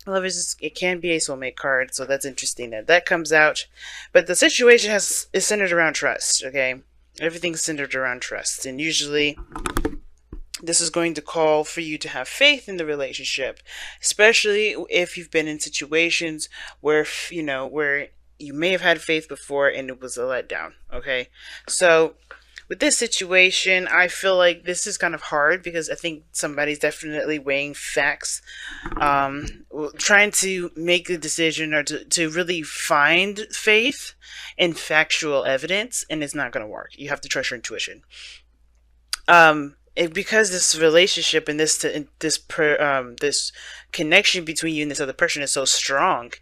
Lovers, it can be a soulmate card, so that's interesting that that comes out. But the situation is centered around trust. Okay, everything's centered around trust, and usually this is going to call for you to have faith in the relationship, especially if you've been in situations where where you may have had faith before and it was a letdown. Okay, so with this situation, I feel like this is kind of hard because I think somebody's definitely weighing facts, trying to make a decision or to really find faith in factual evidence, and it's not going to work. You have to trust your intuition. Because this relationship and this connection between you and this other person is so strong,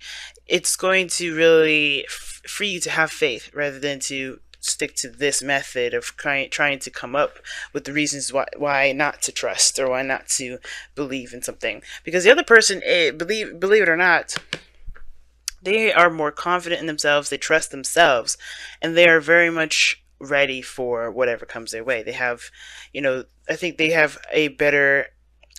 it's going to really free you to have faith rather than to stick to this method of trying to come up with the reasons why not to trust or why not to believe in something. Because the other person, believe it or not, they are more confident in themselves, they trust themselves, and they are very much ready for whatever comes their way. They have, I think they have a better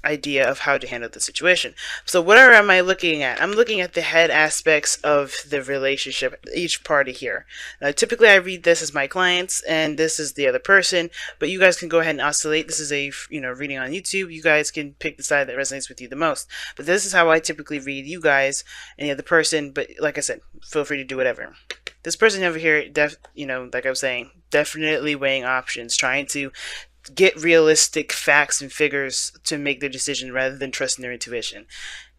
idea of how to handle the situation. So what am I looking at? I'm looking at the head aspects of the relationship, each party here. Typically I read this as my clients and this is the other person, but you guys can go ahead and oscillate. This is a reading on YouTube. You guys can pick the side that resonates with you the most. But this is how I typically read you guys and the other person, but like I said, feel free to do whatever. This person over here, like I was saying, definitely weighing options, trying to get realistic facts and figures to make their decision rather than trusting their intuition.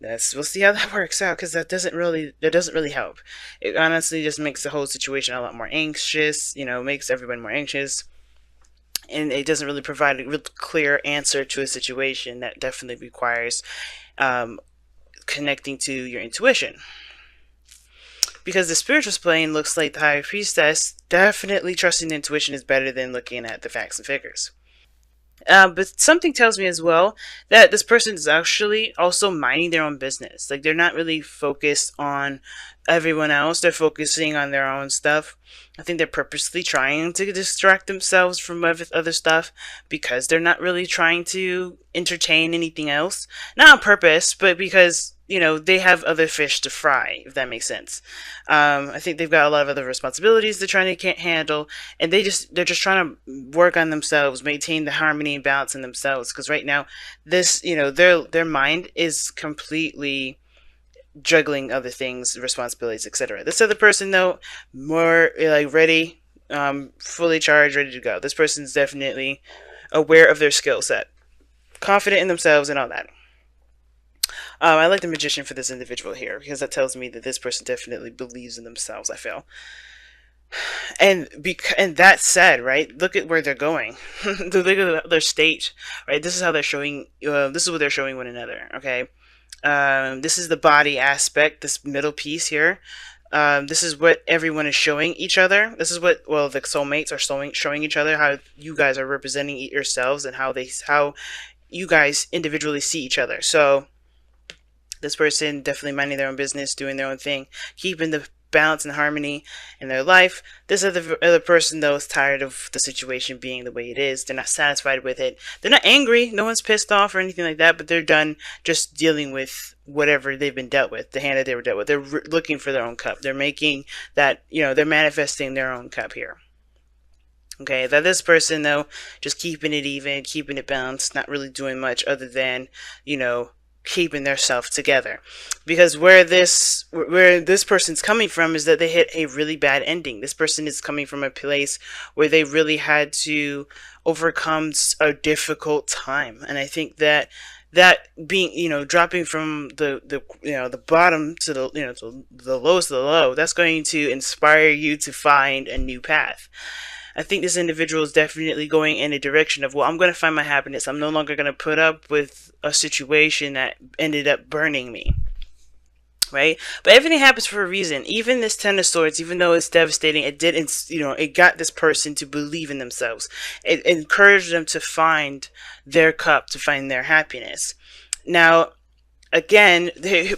We'll see how that works out, because that doesn't really help. It honestly just makes the whole situation a lot more anxious. Makes everyone more anxious, and it doesn't really provide a real clear answer to a situation that definitely requires connecting to your intuition. Because the spiritual plane looks like the High Priestess, definitely trusting the intuition is better than looking at the facts and figures. But something tells me as well that this person is actually also minding their own business. Like, they're not really focused on everyone else. They're focusing on their own stuff. I think they're purposely trying to distract themselves from other stuff because they're not really trying to entertain anything else. Not on purpose, but because they have other fish to fry, if that makes sense. I think they've got a lot of other responsibilities they're trying to can't handle, and they're just trying to work on themselves, maintain the harmony and balance in themselves. Because right now, this their mind is completely juggling other things, responsibilities, etc. This other person, though, more like ready, fully charged, ready to go. This person's definitely aware of their skill set, confident in themselves, and all that. I like the Magician for this individual here because that tells me that this person definitely believes in themselves, I feel. And that said, right, look at where they're going. Look at their state, right? This is how they're showing, this is what they're showing one another, okay? This is the body aspect, this middle piece here. This is what everyone is showing each other. This is what, well, the soulmates are showing each other, how you guys are representing yourselves and how you guys individually see each other. So this person definitely minding their own business, doing their own thing, keeping the balance and harmony in their life. This other person, though, is tired of the situation being the way it is. They're not satisfied with it. They're not angry. No one's pissed off or anything like that, but they're done just dealing with whatever they've been dealt with, the hand that they were dealt with. They're looking for their own cup. They're making that, they're manifesting their own cup here. Okay, that this person, though, just keeping it even, keeping it balanced, not really doing much other than, keeping their self together. Because where this person's coming from is that they hit a really bad ending. This person is coming from a place where they really had to overcome a difficult time, and I think that being, dropping from the bottom to to the lowest of the low, that's going to inspire you to find a new path. I think this individual is definitely going in a direction of, well, I'm going to find my happiness. I'm no longer going to put up with a situation that ended up burning me. Right? But everything happens for a reason. Even this Ten of Swords, even though it's devastating, it got this person to believe in themselves. It encouraged them to find their cup, to find their happiness. Now, again,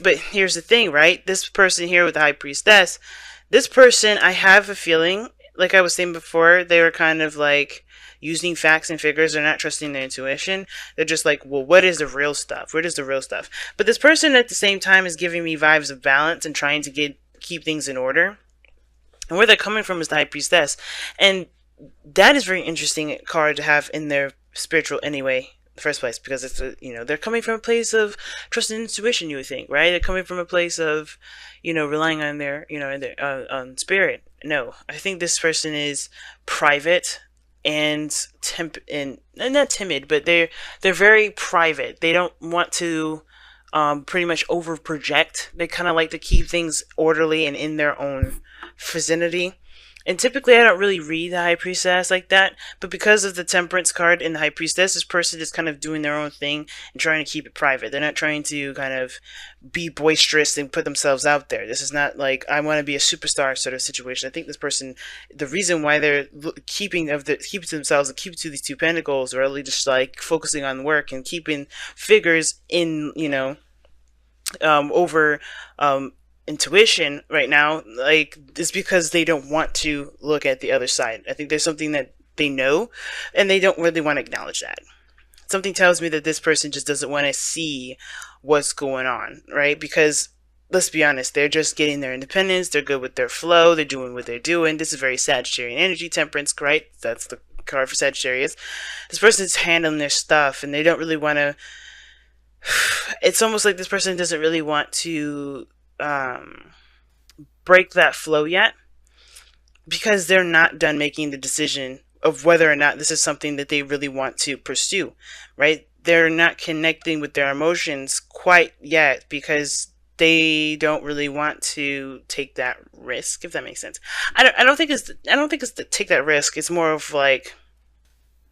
but here's the thing, right? This person here with the High Priestess, this person, I have a feeling, like I was saying before, they were kind of like using facts and figures. They're not trusting their intuition. They're just like, well, what is the real stuff? What is the real stuff? But this person at the same time is giving me vibes of balance and trying to keep things in order. And where they're coming from is the High Priestess. And that is very interesting card to have in their spiritual anyway, in the first place, because it's they're coming from a place of trust and intuition. You would think, right? They're coming from a place of relying on their on spirit. No, I think this person is private and not timid, but they're very private. They don't want to pretty much over project. They kind of like to keep things orderly and in their own vicinity. And typically, I don't really read the High Priestess like that, but because of the Temperance card in the High Priestess, this person is kind of doing their own thing and trying to keep it private. They're not trying to kind of be boisterous and put themselves out there. This is not like, I want to be a superstar sort of situation. I think this person, the reason why they're keeping to themselves and keep to these two pentacles, or really just like focusing on work and keeping figures in, over intuition right now, like, is because they don't want to look at the other side. I think there's something that they know and they don't really want to acknowledge that. Something tells me that this person just doesn't want to see what's going on, right? Because let's be honest, they're just getting their independence, they're good with their flow, they're doing what they're doing. This is very Sagittarian energy, Temperance, right? That's the card for Sagittarius. This person's handling their stuff and they don't really want to it's almost like this person doesn't really want to break that flow yet, because they're not done making the decision of whether or not this is something that they really want to pursue, right? They're not connecting with their emotions quite yet because they don't really want to take that risk, if that makes sense. I don't think it's to take that risk. It's more of like,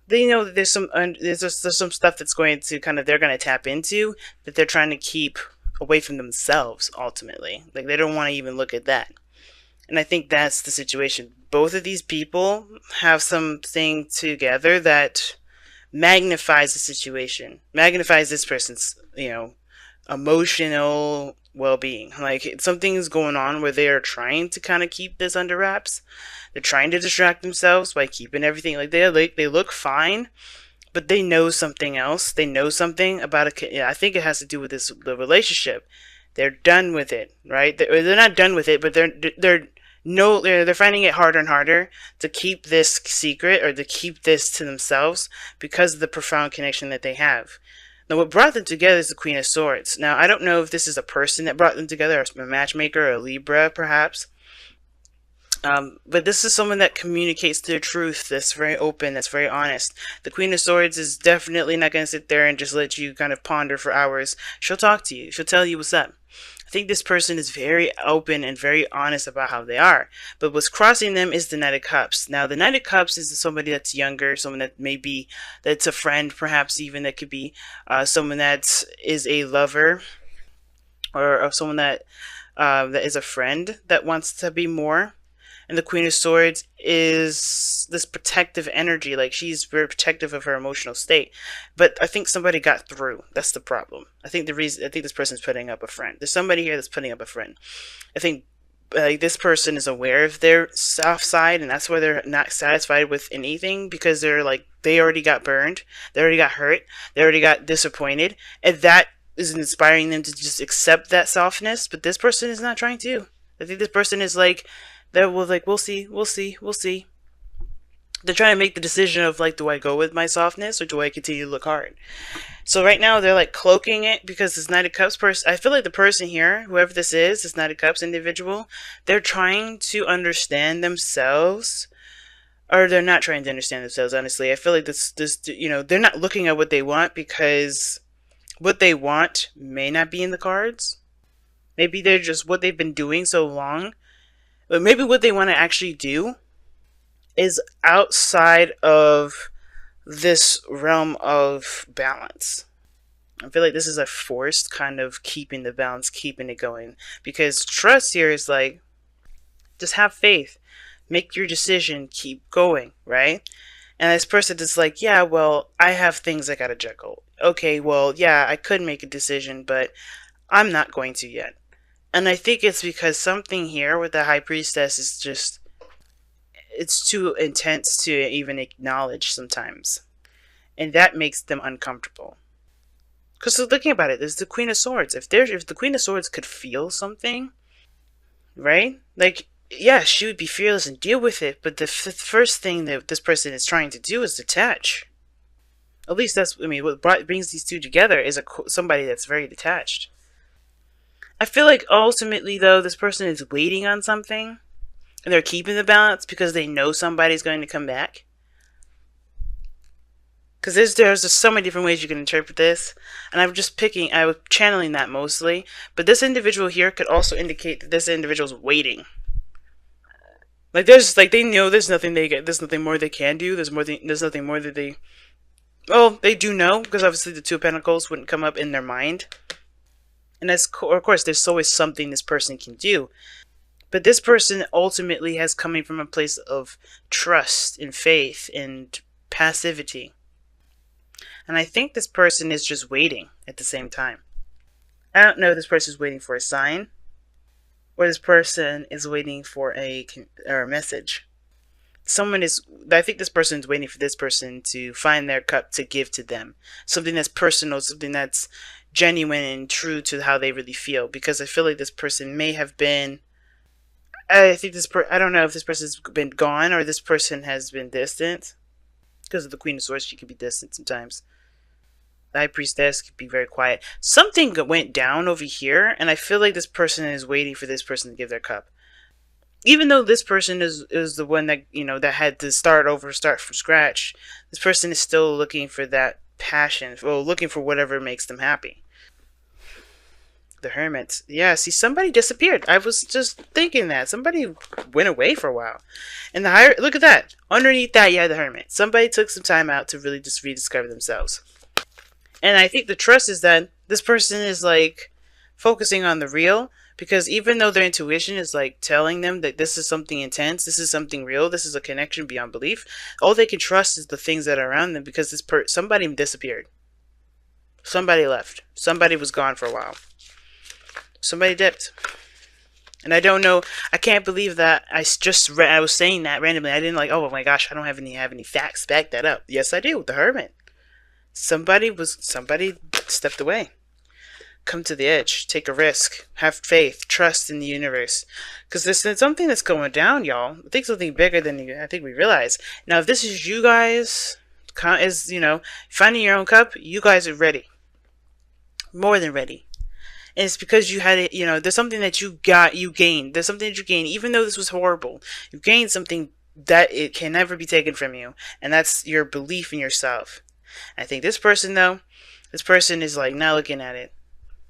they know that there's some stuff that's going to they're going to tap into that they're trying to keep away from themselves ultimately. Like, they don't want to even look at that. And I think that's the situation. Both of these people have something together that magnifies the situation, magnifies this person's, emotional well-being. Like, something's going on where they are trying to kind of keep this under wraps. They're trying to distract themselves by keeping everything like they look fine, but they know something else. They know something about it. Yeah, I think it has to do with the relationship. They're done with it, right? They're not done with it, but they're finding it harder and harder to keep this secret or to keep this to themselves because of the profound connection that they have. Now, what brought them together is the Queen of Swords. Now, I don't know if this is a person that brought them together, or a matchmaker, or a Libra, perhaps. But this is someone that communicates their truth, that's very open, that's very honest. The Queen of Swords is definitely not going to sit there and just let you kind of ponder for hours. She'll talk to you. She'll tell you what's up. I think this person is very open and very honest about how they are. But what's crossing them is the Knight of Cups. Now, the Knight of Cups is somebody that's younger, someone that that's a friend, perhaps even, that could be someone that is a lover, or someone that is a friend that wants to be more. And the Queen of Swords is this protective energy. Like, she's very protective of her emotional state. But I think somebody got through. That's the problem. I think this person's putting up a friend. There's somebody here that's putting up a friend. I think this person is aware of their soft side, and that's why they're not satisfied with anything, because they already got burned. They already got hurt. They already got disappointed. And that is inspiring them to just accept that softness. But this person is not trying to. I think this person is like, we'll see. They're trying to make the decision of, like, do I go with my softness or do I continue to look hard? So right now they're like cloaking it, because this Knight of Cups person, I feel like the person here, whoever this is, this Knight of Cups individual, they're trying to understand themselves, or they're not trying to understand themselves, honestly. I feel like this they're not looking at what they want, because what they want may not be in the cards. Maybe they're just what they've been doing so long. But maybe what they want to actually do is outside of this realm of balance. I feel like this is a forced kind of keeping the balance, keeping it going. Because trust here is like, just have faith. Make your decision, keep going, right? And this person is like, yeah, well, I have things I gotta juggle. Okay, well, yeah, I could make a decision, but I'm not going to yet. And I think it's because something here with the High Priestess is just, it's too intense to even acknowledge sometimes, and that makes them uncomfortable. Because looking about it, there's the Queen of Swords. If the Queen of Swords could feel something, right? Like, yeah, she would be fearless and deal with it, but the first thing that this person is trying to do is detach. At least that's, I mean, what brings these two together is somebody that's very detached. I feel like ultimately, though, this person is waiting on something, and they're keeping the balance because they know somebody's going to come back. Because there's just so many different ways you can interpret this, and I was channeling that mostly. But this individual here could also indicate that this individual's waiting. Like they know there's nothing there's nothing more they can do. There's nothing more that they. Well, they do know because obviously the Two of Pentacles wouldn't come up in their mind, and of course there's always something this person can do. But this person ultimately has coming from a place of trust and faith and passivity. And I think this person is just waiting at the same time. I don't know if this person is waiting for a sign, or this person is waiting for a message. I think this person is waiting for this person to find their cup to give to them. Something that's personal, something that's genuine and true to how they really feel. Because I feel like this person may have been, I don't know if this person's been gone or this person has been distant. Because of the Queen of Swords, she can be distant sometimes. The High Priestess could be very quiet. Something went down over here, and I feel like this person is waiting for this person to give their cup. Even though this person is the one that, that had to start from scratch, this person is still looking for that passion, or looking for whatever makes them happy. The Hermit. Yeah, see, somebody disappeared. I was just thinking that. Somebody went away for a while. And look at that. Underneath that, you had the Hermit. Somebody took some time out to really just rediscover themselves. And I think the trust is that this person is like focusing on the real, because even though their intuition is like telling them that this is something intense, this is something real, this is a connection beyond belief, all they can trust is the things that are around them, because somebody disappeared. Somebody left. Somebody was gone for a while. Somebody dipped. And I don't know, I can't believe that I was saying that randomly. I didn't oh my gosh, I don't have any facts to back that up. Yes, I do. The Hermit. Somebody stepped away. Come to the edge. Take a risk. Have faith. Trust in the universe. Because there's something that's going down, y'all. I think something bigger than I think we realize. Now, if this is you guys, finding your own cup, you guys are ready. More than ready. And it's because you had it, there's something that you gained. There's something that you gained. Even though this was horrible, you gained something that it can never be taken from you. And that's your belief in yourself. I think this person is like not looking at it,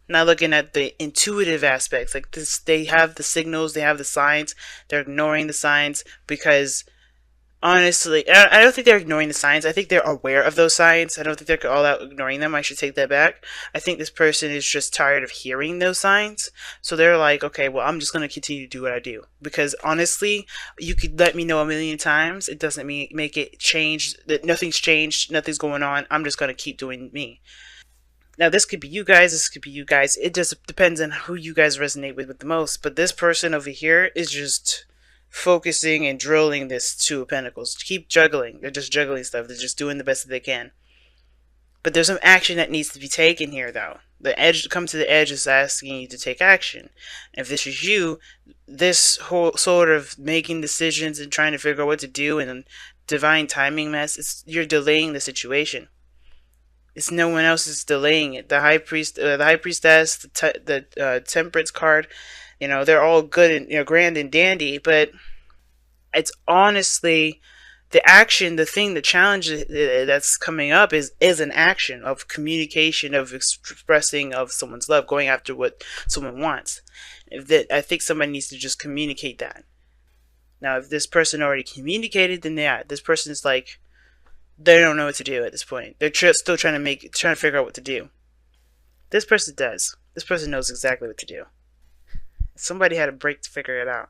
not looking at the intuitive aspects. Like this, they have the signals, they have the signs. They're ignoring the signs because, honestly, I don't think they're ignoring the signs. I think they're aware of those signs. I don't think they're all out ignoring them. I should take that back. I think this person is just tired of hearing those signs. So they're like, okay, well, I'm just going to continue to do what I do. Because honestly, you could let me know a million times. It doesn't make it change. That nothing's changed. Nothing's going on. I'm just going to keep doing me. Now, this could be you guys. This could be you guys. It just depends on who you guys resonate with the most. But this person over here is just focusing and drilling this Two of Pentacles. Keep juggling. They're just juggling stuff. They're just doing the best that they can. But there's some action that needs to be taken here, though. The edge, come to the edge, is asking you to take action. If this is you, this whole sort of making decisions and trying to figure out what to do and divine timing mess, you're delaying the situation. It's no one else is delaying it. The High Priestess, the Temperance card, they're all good and grand and dandy, but it's honestly the action, the thing, the challenge that's coming up is an action of communication, of expressing of someone's love, going after what someone wants. I think somebody needs to just communicate that. Now, if this person already communicated, then this person is like, they don't know what to do at this point. They're still trying to figure out what to do. This person does. This person knows exactly what to do. Somebody had a break to figure it out.